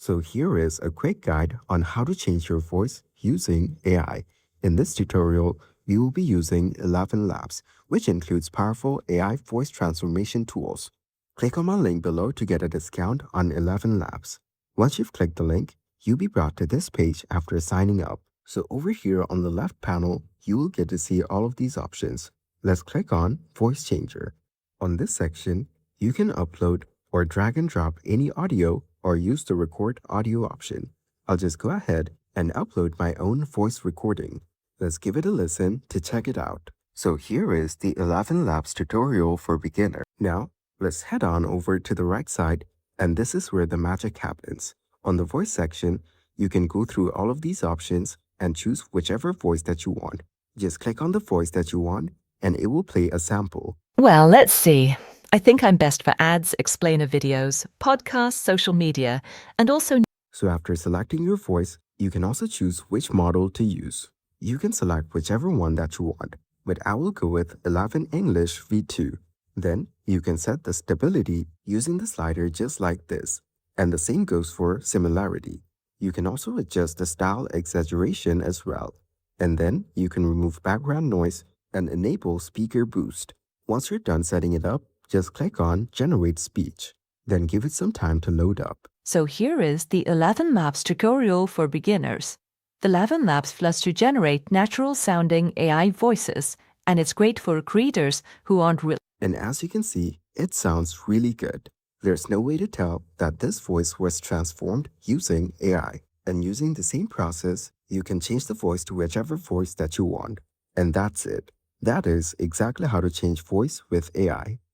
So here is a quick guide on how to change your voice using AI. In this tutorial, we will be using 11 Labs, which includes powerful AI voice transformation tools. Click on my link below to get a discount on 11 Labs. Once you've clicked the link, you'll be brought to this page after signing up. So over here on the left panel, you will get to see all of these options. Let's click on Voice Changer. On this section, you can upload or drag and drop any audio or use the record audio option. I'll just go ahead and upload my own voice recording. Let's give it a listen to check it out. So here is the 11 Labs tutorial for beginner. Now, let's head on over to the right side, and this is where the magic happens. On the voice section, you can go through all of these options and choose whichever voice that you want. Just click on the voice that you want, and it will play a sample. Well, let's see. I think I'm best for ads, explainer videos, podcasts, social media, and also. So after selecting your voice, you can also choose which model to use. You can select whichever one that you want, but I will go with 11 English V2. Then you can set the stability using the slider just like this. And the same goes for similarity. You can also adjust the style exaggeration as well. And then you can remove background noise and enable speaker boost. Once you're done setting it up, just click on Generate Speech. Then give it some time to load up. So here is the 11 Labs tutorial for beginners. The 11 Labs lets you generate natural-sounding AI voices, and it's great for creators who aren't real. And as you can see, it sounds really good. There's no way to tell that this voice was transformed using AI. And using the same process, you can change the voice to whichever voice that you want. And that's it. That is exactly how to change voice with AI.